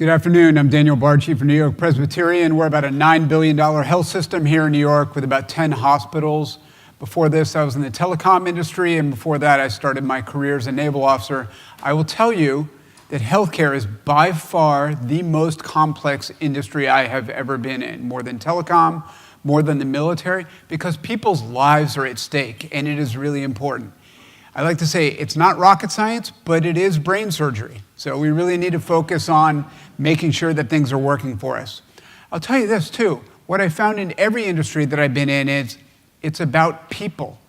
Good afternoon. I'm Daniel Barchi from NewYork-Presbyterian. We're about a $9 billion health system here in New York with about 10 hospitals. Before this, I was in the telecom industry, and before that, I started my career as a naval officer. I will tell you that healthcare is by far the most complex industry I have ever been in, more than telecom, more than the military, because people's lives are at stake, and it is really important. I like to say it's not rocket science, but it is brain surgery. So we really need to focus on making sure that things are working for us. I'll tell you this too, what I found in every industry that I've been in is it's about people.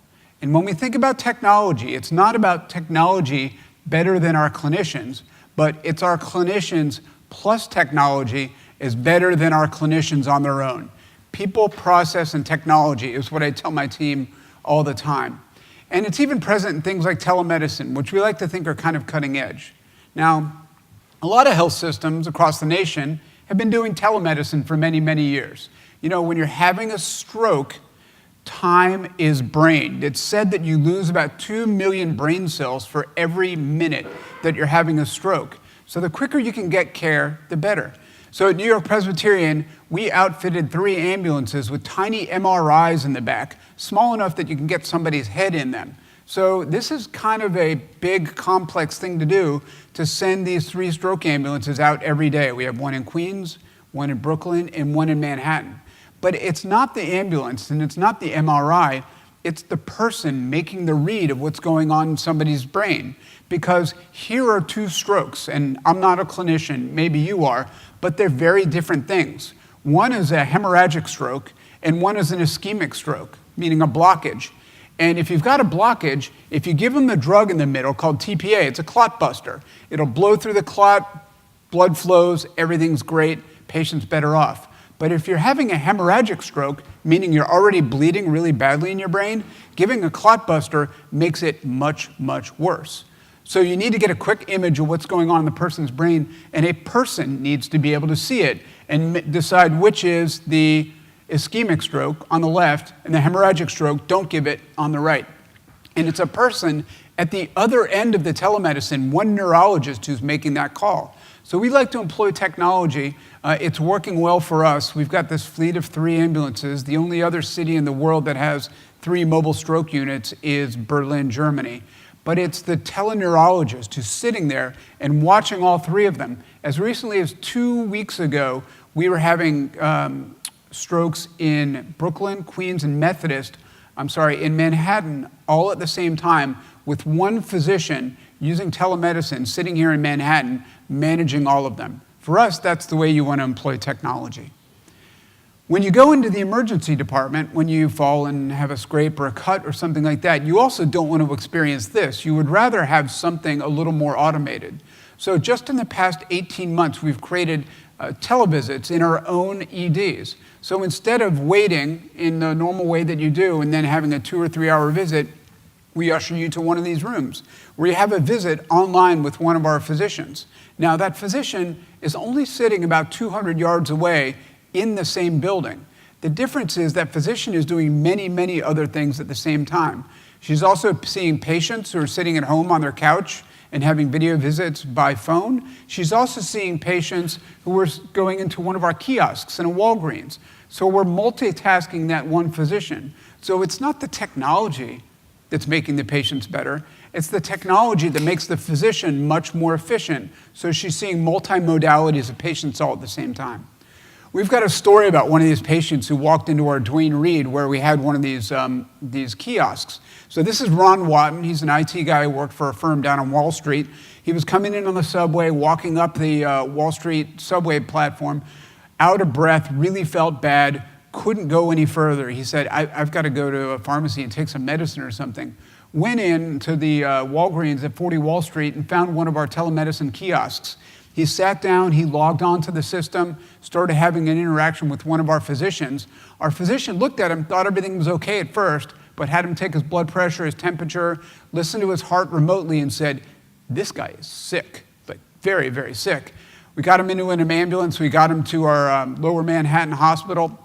And when we think about technology, it's not about technology better than our clinicians, but it's our clinicians plus technology is better than our clinicians on their own. People, process, and technology is what I tell my team all the time. And it's even present in things like telemedicine, which we like to think are kind of cutting edge. Now, a lot of health systems across the nation have been doing telemedicine for many, many years. You know, when you're having a stroke, time is brain. It's said that you lose about 2 million brain cells for every minute that you're having a stroke. So the quicker you can get care, the better. So at NewYork-Presbyterian, we outfitted 3 ambulances with tiny MRIs in the back, small enough that you can get somebody's head in them. So this is kind of a big, complex thing to do, to send these 3 stroke ambulances out every day. We have one in Queens, one in Brooklyn, and one in Manhattan. But it's not the ambulance, and it's not the MRI, it's the person making the read of what's going on in somebody's brain. Because here are 2 strokes, and I'm not a clinician, maybe you are, but they're very different things. One is a hemorrhagic stroke, and one is an ischemic stroke, meaning a blockage. And if you've got a blockage, if you give them the drug in the middle called TPA, it's a clot buster. It'll blow through the clot, blood flows, everything's great, patient's better off. But if you're having a hemorrhagic stroke, meaning you're already bleeding really badly in your brain, giving a clot buster makes it much, much worse. So you need to get a quick image of what's going on in the person's brain, and a person needs to be able to see it and decide which is the ischemic stroke on the left and the hemorrhagic stroke, don't give it on the right. And it's a person at the other end of the telemedicine, one neurologist who's making that call. So we like to employ technology. It's working well for us. We've got this fleet of 3 ambulances. The only other city in the world that has 3 mobile stroke units is Berlin, Germany. But it's the teleneurologist who's sitting there and watching all 3 of them. As recently as 2 weeks ago, we were having strokes in Brooklyn, Queens, and in Manhattan, all at the same time, with one physician using telemedicine, sitting here in Manhattan, managing all of them. For us, that's the way you want to employ technology. When you go into the emergency department, when you fall and have a scrape or a cut or something like that, you also don't want to experience this. You would rather have something a little more automated. So just in the past 18 months, we've created televisits in our own EDs. So instead of waiting in the normal way that you do and then having a 2 or 3 hour visit, we usher you to one of these rooms where you have a visit online with one of our physicians. Now that physician is only sitting about 200 yards away in the same building. The difference is that physician is doing many, many other things at the same time. She's also seeing patients who are sitting at home on their couch and having video visits by phone. She's also seeing patients who are going into one of our kiosks in a Walgreens. So we're multitasking that one physician. So it's not the technology that's making the patients better. It's the technology that makes the physician much more efficient. So she's seeing multimodalities of patients all at the same time. We've got a story about one of these patients who walked into our Duane Reade where we had one of these kiosks. So this is Ron Watton. He's an IT guy who worked for a firm down on Wall Street. He was coming in on the subway, walking up the Wall Street subway platform, out of breath, really felt bad, couldn't go any further. He said, I've got to go to a pharmacy and take some medicine or something. Went in to the Walgreens at 40 Wall Street and found one of our telemedicine kiosks. He sat down, he logged onto the system, started having an interaction with one of our physicians. Our physician looked at him, thought everything was okay at first, but had him take his blood pressure, his temperature, listen to his heart remotely and said, this guy is sick, like very, very sick. We got him into an ambulance, we got him to our Lower Manhattan hospital.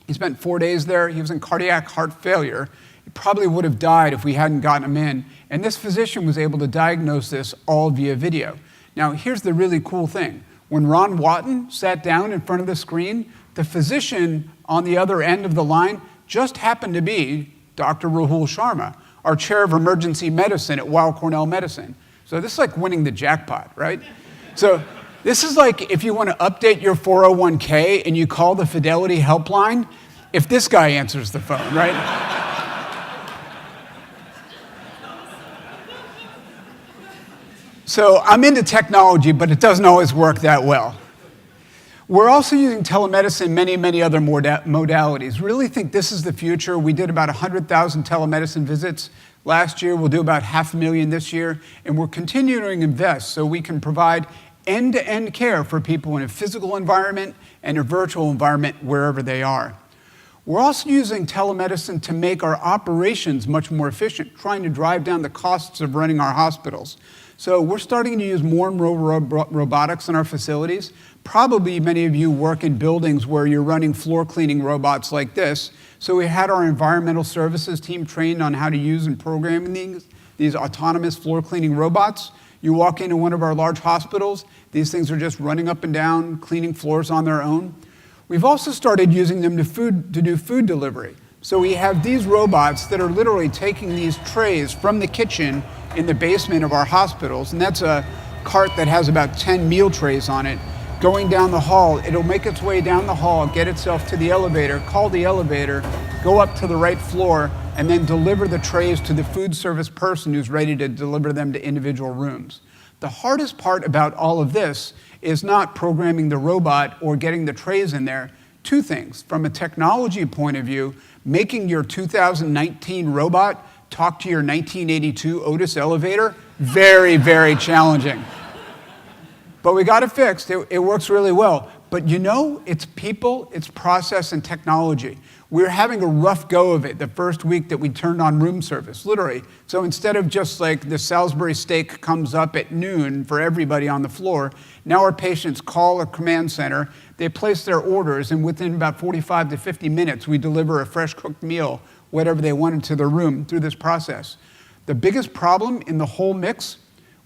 He spent 4 days there, he was in cardiac heart failure. He probably would have died if we hadn't gotten him in. And this physician was able to diagnose this all via video. Now, here's the really cool thing. When Ron Watton sat down in front of the screen, the physician on the other end of the line just happened to be Dr. Rahul Sharma, our chair of emergency medicine at Weill Cornell Medicine. So this is like winning the jackpot, right? So this is like if you want to update your 401k and you call the Fidelity helpline, if this guy answers the phone, right? So I'm into technology, but it doesn't always work that well. We're also using telemedicine, many other modalities. Really think this is the future. We did about 100,000 telemedicine visits last year. We'll do about 500,000 this year. And we're continuing to invest so we can provide end-to-end care for people in a physical environment and a virtual environment wherever they are. We're also using telemedicine to make our operations much more efficient, trying to drive down the costs of running our hospitals. So we're starting to use more and more robotics in our facilities. Probably many of you work in buildings where you're running floor cleaning robots like this. So we had our environmental services team trained on how to use and program these autonomous floor cleaning robots. You walk into one of our large hospitals, these things are just running up and down, cleaning floors on their own. We've also started using them to do food delivery. So we have these robots that are literally taking these trays from the kitchen in the basement of our hospitals, and that's a cart that has about 10 meal trays on it, going down the hall. It'll make its way down the hall, get itself to the elevator, call the elevator, go up to the right floor, and then deliver the trays to the food service person who's ready to deliver them to individual rooms. The hardest part about all of this is not programming the robot or getting the trays in there. Two things. From a technology point of view, making your 2019 robot talk to your 1982 Otis elevator, very challenging. But we got it fixed. It works really well. But you know, it's people, it's process, and technology. We're having a rough go of it the first week that we turned on room service, literally. So instead of just like the Salisbury steak comes up at noon for everybody on the floor, now our patients call a command center, they place their orders, and within about 45 to 50 minutes, we deliver a fresh cooked meal, whatever they wanted, to their room through this process. The biggest problem in the whole mix,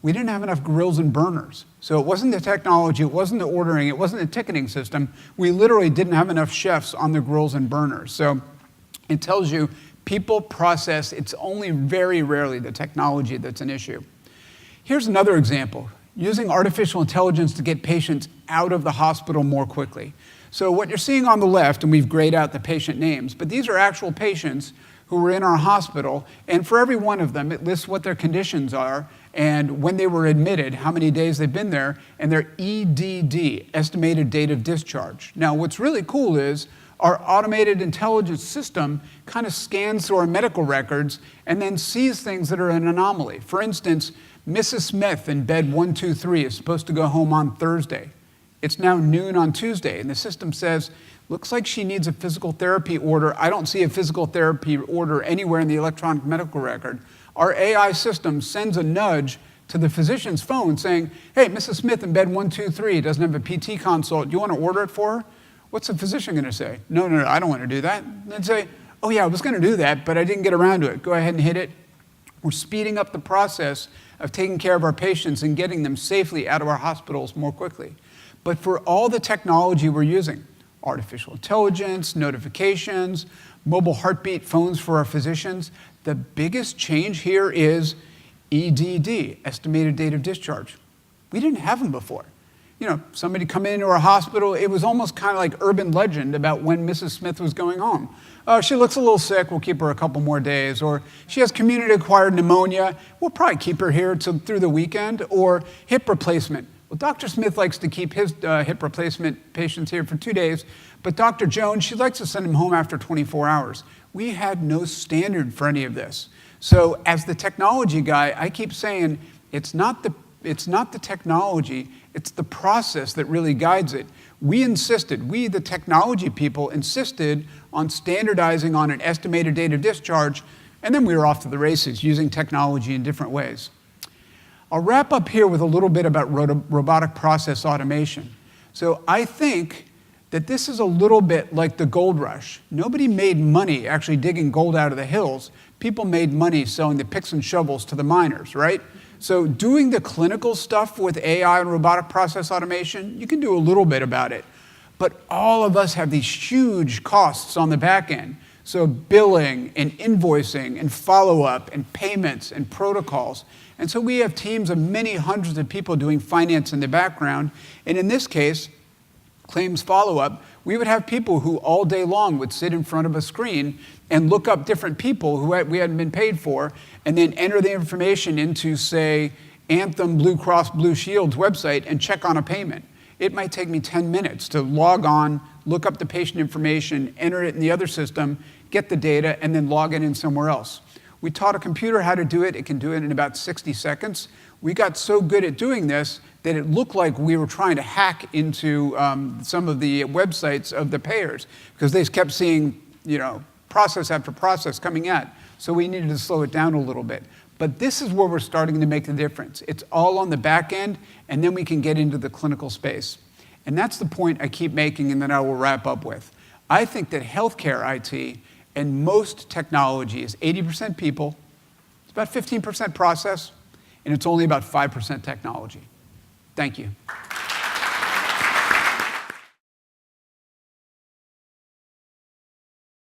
we didn't have enough grills and burners. So it wasn't the technology, it wasn't the ordering, it wasn't the ticketing system. We literally didn't have enough chefs on the grills and burners. So it tells you people, process, it's only very rarely the technology that's an issue. Here's another example, using artificial intelligence to get patients out of the hospital more quickly. So what you're seeing on the left, and we've grayed out the patient names, but these are actual patients who were in our hospital, and for every one of them, it lists what their conditions are, and when they were admitted, how many days they've been there, and their EDD, estimated date of discharge. Now, what's really cool is our automated intelligence system kind of scans through our medical records and then sees things that are an anomaly. For instance, Mrs. Smith in bed 123 is supposed to go home on Thursday. It's now noon on Tuesday, and the system says, looks like she needs a physical therapy order. I don't see a physical therapy order anywhere in the electronic medical record. Our AI system sends a nudge to the physician's phone saying, hey, Mrs. Smith in bed 123 doesn't have a PT consult. Do you want to order it for her? What's the physician going to say? No, I don't want to do that. And they'd say, oh yeah, I was going to do that, but I didn't get around to it. Go ahead and hit it. We're speeding up the process of taking care of our patients and getting them safely out of our hospitals more quickly. But for all the technology we're using, artificial intelligence, notifications, mobile heartbeat phones for our physicians, the biggest change here is EDD, estimated date of discharge. We didn't have them before. You know, somebody come into our hospital, it was almost kind of like urban legend about when Mrs. Smith was going home. Oh, she looks a little sick, we'll keep her a couple more days. Or she has community-acquired pneumonia, we'll probably keep her here through the weekend. Or hip replacement. Well, Dr. Smith likes to keep his hip replacement patients here for 2 days, but Dr. Jones, she likes to send him home after 24 hours. We had no standard for any of this. So as the technology guy, I keep saying it's not the technology, it's the process that really guides it. We, the technology people, insisted on standardizing on an estimated date of discharge, and then we were off to the races using technology in different ways. I'll wrap up here with a little bit about robotic process automation. So I think that this is a little bit like the gold rush. Nobody made money actually digging gold out of the hills. People made money selling the picks and shovels to the miners, right? So doing the clinical stuff with AI and robotic process automation, you can do a little bit about it. But all of us have these huge costs on the back end. So billing and invoicing and follow-up and payments and protocols. And so we have teams of many hundreds of people doing finance in the background. And in this case, claims follow-up, we would have people who all day long would sit in front of a screen and look up different people who we hadn't been paid for, and then enter the information into, say, Anthem Blue Cross Blue Shield's website and check on a payment. It might take me 10 minutes to log on, look up the patient information, enter it in the other system, get the data, and then log it in somewhere else. We taught a computer how to do it. It can do it in about 60 seconds. We got so good at doing this that it looked like we were trying to hack into some of the websites of the payers, because they kept seeing, process after process coming out. So we needed to slow it down a little bit. But this is where we're starting to make the difference. It's all on the back end, and then we can get into the clinical space. And that's the point I keep making, and then I will wrap up with. I think that healthcare IT and most technology is 80% people, it's about 15% process, and it's only about 5% technology. Thank you.